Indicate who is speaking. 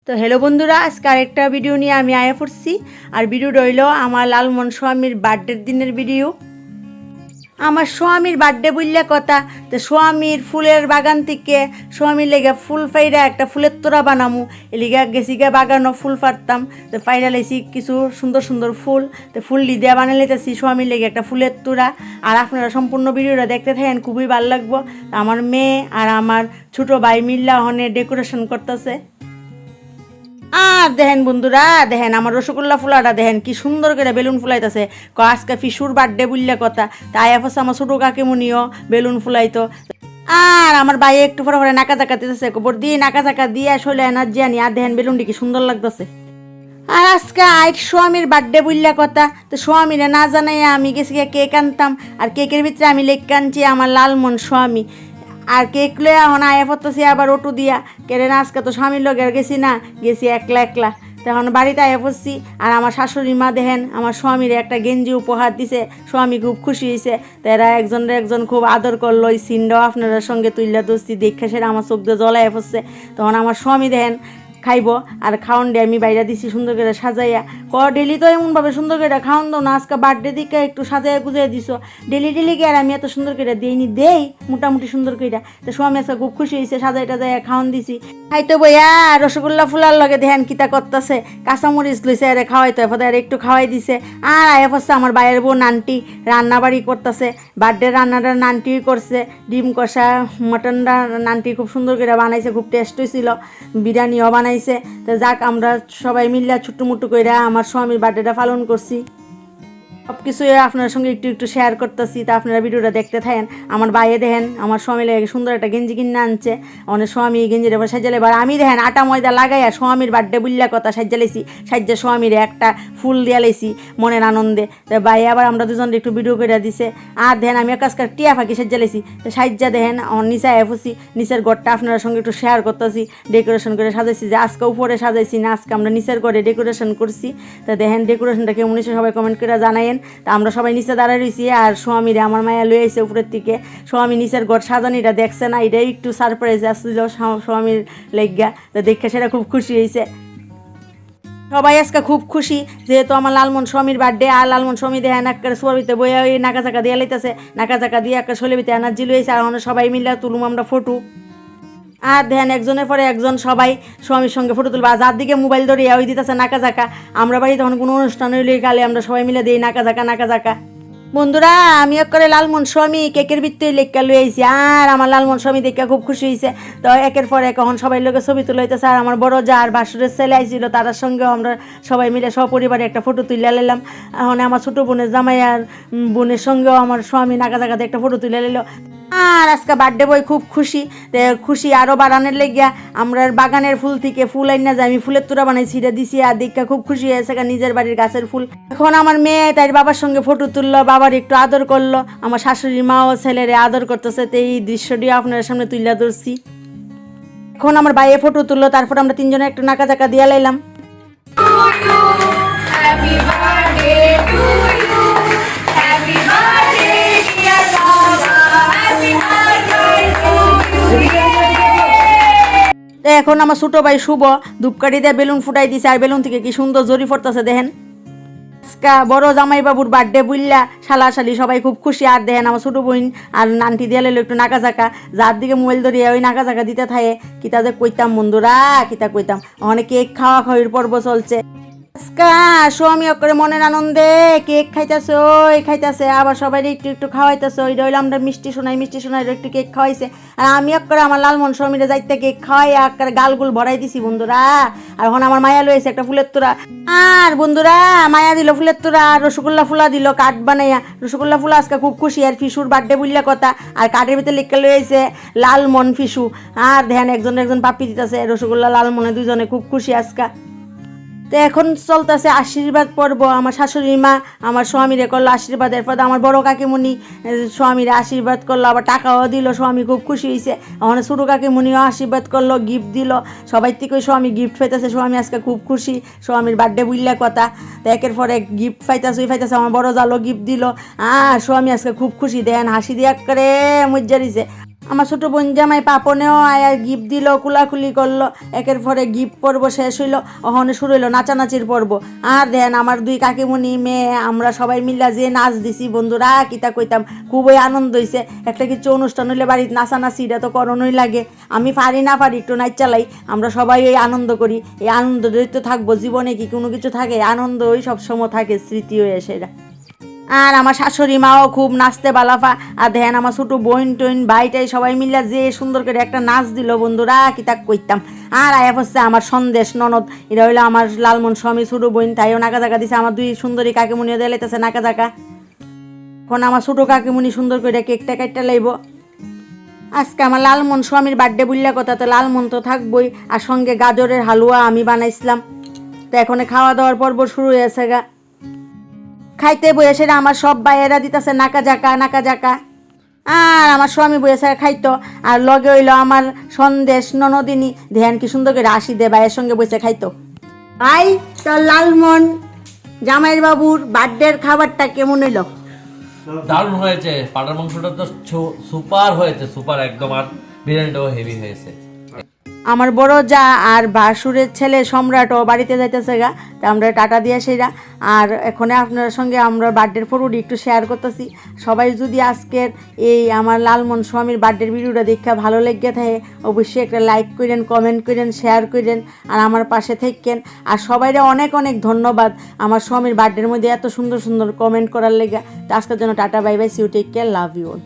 Speaker 1: তো হ্যালো বন্ধুরা, আজকে আরেকটা ভিডিও নিয়ে আমি আয়া পড়ছি। আর ভিডিও রইল আমার লালমন স্বামীর বার্থডের দিনের ভিডিও। আমার স্বামীর বার্থডে বললে কথা, তো স্বামীর ফুলের বাগান থেকে স্বামীর লেগে ফুল ফাইরা একটা ফুলের তোড়া বানামু, এলিগা গেছি গা বাগানো ফুল পারতাম। তো ফাইরা লাইছি কিছু সুন্দর সুন্দর ফুল, তো ফুল দিয়ে বানিয়ে লেতেছি স্বামীর লেগে একটা ফুলের তোড়া। আর আপনারা সম্পূর্ণ ভিডিওটা দেখতে থাকেন, খুবই ভালো লাগবো। আমার মেয়ে আর আমার ছোটো ভাই মিল্লা ওখানে ডেকোরেশন করতেছে। আর দেখেন বন্ধুরা, দেখেন আমার রসগোল্লা ফুলাটা দেখেন কি সুন্দর করে বেলুন ফুলাইতেছে। আজকে ফিসুর বার্থডে বললে কথা, তাই আফসে আমার ছোটো কাকিমুনিও বেলুন ফুলাইতো। আর আমার ভাই একটু পরে পরে নাকা চাকা দিতেছে, গোবর দিয়ে নাকা চাকা দিয়ে শৈলে এনার্জি আনি। আর দেখেন বেলুনটি কি সুন্দর লাগতেছে। আর আজকে স্বামীর বার্থডে বললে কথা, তো স্বামীরে না জানাই আমি গেছি কেক আনতাম। আর কেকের ভিতরে আমি লেখ আনছি আমার লালমন স্বামী। আর কেক লয়ে এখন আয়া পড়তেছি আবার অটো দিয়া, কেন আজকে তো স্বামীর লগে গেছি না, গেছি একলা একলা। তখন বাড়িতে আয়া পড়ছি। আর আমার শাশুড়ি মা দেখেন আমার স্বামীর একটা গেঞ্জি উপহার দিছে, স্বামী খুব খুশি হয়েছে। তারা একজন খুব আদর করলো। ওই সিনটাও আপনার সঙ্গে তুইলা দোস্তি দেখে সেটা আমার চোখ দিয়ে জ্বলাইয়া পড়ছে। তখন আমার স্বামী দেখেন খাইব। আর খাওয়ান দিয়ে আমি বাইরে দিছি সুন্দর করে সাজাইয়া। ডেলি তো এমনভাবে সুন্দর করে খাওয়ান দাও না, আজকে বার্থডে দিকে একটু সাজাইয়া গুজাই দিছো। ডেলি কি আর আমি এত সুন্দর করে দিইনি, দেই মোটামুটি সুন্দর করে। তো স্বামী আজকে খুব খুশি হয়েছে, সাজাই টাজাইয়া খাওয়ান দিছি। খাইতে বইয়া রসগোল্লা ফুলার লগে দেখেন কিতা করতেছে, কাঁচামরিচ লইছে আরে খাওয়াইতে হয়, আর একটু খাওয়াই দিছে। আর আয়া পড়ছে আমার বাইরের বোন আন্টি রান্নাবাড়ি করতেছে। বার্থডে রান্নাটা নানটি করছে, ডিম কষা মটনটা নানটি খুব সুন্দর করে বানাইছে, খুব টেস্ট হয়েছিল। বিরিয়ানিও বানাইছে। তো যাক, আমরা সবাই মিল্লা ছুট্টুমুট্টু করে আমার স্বামীর বার্থডেটা পালন করছি। সব কিছুই আপনার সঙ্গে একটু একটু শেয়ার করতেছি, তা আপনারা ভিডিওটা দেখতে থাকেন। আমার বাইরে দেখেন আমার স্বামী লেগে সুন্দর একটা গেঞ্জি কিনে আনছে। অনেক স্বামী গেঞ্জির এবার সাজালে, এবার আমি দেখেন আটা ময়দা লাগাইয়া স্বামীর বার্থডে বুল্লা কথা সাজালেছি। সাজ্জা স্বামীর একটা ফুল দিয়া লাইছি মনের আনন্দে। তো ভাই আবার আমরা দুজন একটু ভিডিও করে দিছে। আর দেখেন আমি কাজকার টিয়া ফাঁকি সাজালেছি। তো সাজ্জা দেখেন আমার নিচে এফুছি, নিচের ঘরটা আপনার সঙ্গে একটু শেয়ার করতেছি। ডেকোরেশন করে সাজাইছি, যে আজকে উপরে সাজাইছি না, আজকে আমরা নিচের ঘরে ডেকোরেশন করছি। তো দেখেন ডেকোরেশনটা কেমন হয়েছে সবাই কমেন্ট করে জানাইন। তা আমরা সবাই নিচে দাঁড়ায় রয়েছি। আর স্বামীরে আমার মায়া লয়ে আইছে উপরের থেকে। স্বামী নিচের ঘর সাজানিটা দেখছে না, এটাই একটু সারপ্রাইজ আসছিল স্বামীর লেগা। তো দেখে সেটা খুব খুশি হয়েছে। সবাই আজকে খুব খুশি, যেহেতু আমার লালমন স্বামীর বার্থডে। আর লালমন স্বামী দেখেন একটা সোয়াবিতে বইয়া ওই নাকা চাকা দিয়ে লাইতেছে, নাকা চাকা দিয়ে একটা শোলেবিতে এনার্জি লইছে। আর আমরা সবাই মিলে তুলুম আমরা ফটো। আর ধ্যান একজনের পরে একজন সবাই স্বামীর সঙ্গে ফটো তুলবা। যার দিকে মোবাইল ধরিয়া ওই দিতেছে নাকা জাকা। আমরা বাড়ি তখন কোনো অনুষ্ঠান হইলে গালে আমরা সবাই মিলে দিই নাকা জাকা। বন্ধুরা, আমি করে লালমন স্বামী কেকের ভিতরে লেখা লই আইছি। আর আমার লালমন স্বামী দেখে খুব খুশি হয়েছে। তো একের পর এক এখন সবাই লোকের ছবি তুলে হইতেছে। আর আমার বড় যা আর বাসুরের ছেলে আইছিল, তার সঙ্গেও আমরা সবাই মিলে সপরিবারে একটা ফটো তুলে নিলাম। এখন আমার ছোটো বোনের জামাই আর বোনের সঙ্গেও আমার স্বামী নাকা জাকাতে একটা ফটো তুলে নিল। আর আজকে বার্থডে বই খুব খুশি। খুশি আরও বাড়ানোর লেগিয়া আমরা বাগানের ফুল থেকে ফুল আইনা যায়, আমি ফুলের তোড়া বানাই ছিঁড়ে দিছি। আর দেখা খুব খুশি হয়েছে, নিজের বাড়ির গাছের ফুল। এখন আমার মেয়ে তাই বাবার সঙ্গে ফটো তুললো, বাবার একটু আদর করলো। আমার শাশুড়ি মা ও ছেলেরে আদর করতেছে। তো এই দৃশ্যটি আপনার সামনে তুলে ধরছি। এখন আমার বাইরে ফটো তুললো, তারপর আমরা তিনজনে একটু নাকা জাকা দিয়া লাইলাম। এখন আমার ছোটো ভাই শুভ ধূপকাঠি দিয়ে বেলুন ফুটাই দিছে। আর বেলুন থেকে কি সুন্দর জরি পড়তেছে দেখেন। বড় জামাই বাবুর বার্থডে বুল্লা শালাশালি সবাই খুব খুশি। আর দেখেন আমার ছোটো বোন আর নানটি দিয়ে লাইলো একটু নাকা জাকা। যার দিকে মোবাইল ধরিয়া ওই নাকা জাকা দিতে থাকে। কিতা যে কইতাম বন্ধুরা, কিতা কইতাম। অনেক কেক খাওয়া খাওয়ির পর্ব চলছে। স্বামী করে মনের আনন্দে কেক খাইতেছে, ওই খাইতেছে। আবার সবাই একটু একটু খাওয়াইতেছে। ওই রইল আমরা মিষ্টি শোনাই একটু কেক খাওয়াইছে। আর আমি করে আমার লালমন স্বামীরে যাইতে কেক খাওয়াই করে গালগুল ভরাই দিছি বন্ধুরা। আর এখন আমার মায়া লইছে একটা ফুলের তোড়া। আর বন্ধুরা মায়া দিল ফুলের তোড়া, আর রসগোল্লা ফুলা দিল কাঠ বানাইয়া। রসগোল্লা ফুলা আজকে খুব খুশি। আর ফিসুর বার্থডে বললে কথা। আর কাঠের ভিতরে লিখে লইছে লালমন ফিসু। আর ধ্যান একজন পাপি দিতেছে রসগোল্লা লালমনে, দুজনে খুব খুশি আজকে। তো এখন চলতেছে আশীর্বাদ পর্ব। আমার শাশুড়ি মা আমার স্বামীরে করলো আশীর্বাদ। এরপর আমার বড় কাকিমণি স্বামীরে আশীর্বাদ করলো, আবার টাকাও দিল। স্বামী খুব খুশি হয়েছে। আমার ছোটো কাকিমণিও আশীর্বাদ করলো, গিফট দিল। সবাই থেকে স্বামী গিফট পাইতেছে। স্বামী আজকে খুব খুশি, স্বামীর বার্থডে বুঝলে কথা। তো একের পর এক গিফট পাইতেছে। আমার বড় জালও গিফট দিল। আর স্বামী আজকে খুব খুশি, দেন হাসি দিয়া করে মজ্জা দিছে। আমার ছোটো বোন জামাই পাপনেও আয়া গিফট দিল, কুলাকুলি করলো, একের পরে গিফট পর্ব শেষ হইলো, ওখানে শুরু হইলো নাচানাচির পর্ব। আর দেন আমার দুই কাকিমণি মেয়ে আমরা সবাই মিলা যে নাচ দিছি বন্ধুরা, কিতা কইতাম, খুবই আনন্দ হয়েছে। একটা কিছু অনুষ্ঠান হইলে বাড়িতে নাচানাচি এটা তো করণই লাগে, আমি পারি না পারি একটু নাচ চালাই, আমরা সবাই ওই আনন্দ করি। এই আনন্দ তো থাকবো, জীবনে কি কোনো কিছু থাকে, আনন্দ ওই সবসময় থাকে, স্মৃতি হয়ে সেটা। আর আমার শাশুড়ি মাও খুব নাচতে বালাফা। আর দেখেন আমার ছোটো বোন টোন ভাইটাই সবাই মিলে যে সুন্দর করে একটা নাচ দিল বন্ধুরা, কি তা কইতাম। আর আয়া হচ্ছে আমার সন্দেশ ননদ, এটা হইলো আমার লালমন স্বামী ছোটো বোন, তাইও নাকা জাকা দিছে। আমার দুই সুন্দরী কাকিমুনিও দিলাইতেছে নাকা জাকা। এখন আমার ছোটো কাকিমুনি সুন্দর করে কেকটা কাটটা লাইব। আজকে আমার লালমন স্বামীর বার্থডে বললে কথা, তো লালমন তো থাকবই, আর সঙ্গে গাজরের হালুয়া আমি বানাইছিলাম। তো এখন খাওয়া দাওয়ার পর্ব শুরু হয়েছে গা। খাইতে বইয়ে সেটা আমার সব বাইয়েরা দিতেছে নাকা জাকা নাকা জাকা। আর আমার স্বামী বইয়েছে খাইতো, আর লগে হইলো আমার সন্দেশ ননদিনী, ধ্যান কি সুন্দর করে আসি দে ভাইয়ের সঙ্গে বসে খাইতো। ভাই তো লালমন জামাইয়ের বাবুর বার্থডের খাবারটা কেমন হইলো?
Speaker 2: দারুণ হয়েছে, পাটার মাংসটা তো সুপার হয়েছে, সুপার একদম। আর বিরিয়ানিটাও হেভি হয়েছে।
Speaker 1: আমার বড় যা আর ভাসুরের ছেলে সম্রাটও বাড়িতে যাইতেছে গা, তা আমরা টাটা দিয়ে সেরা। আর এখন আপনার সঙ্গে আমরা বার্থডের ফটোটি একটু শেয়ার করতেছি। সবাই যদি আজকের এই আমার লালমন স্বামীর বার্থডের ভিডিওটা দেখে ভালো লেগে থাকে, অবশ্যই একটা লাইক করেন, কমেন্ট করেন, শেয়ার করেন, আর আমার পাশে থাকেন। আর সবাইরে অনেক অনেক ধন্যবাদ আমার স্বামীর বার্থডের মধ্যে এত সুন্দর সুন্দর কমেন্ট করার লেগে। তো আজকের জন্য tata, bye bye, see you, take care, love you all.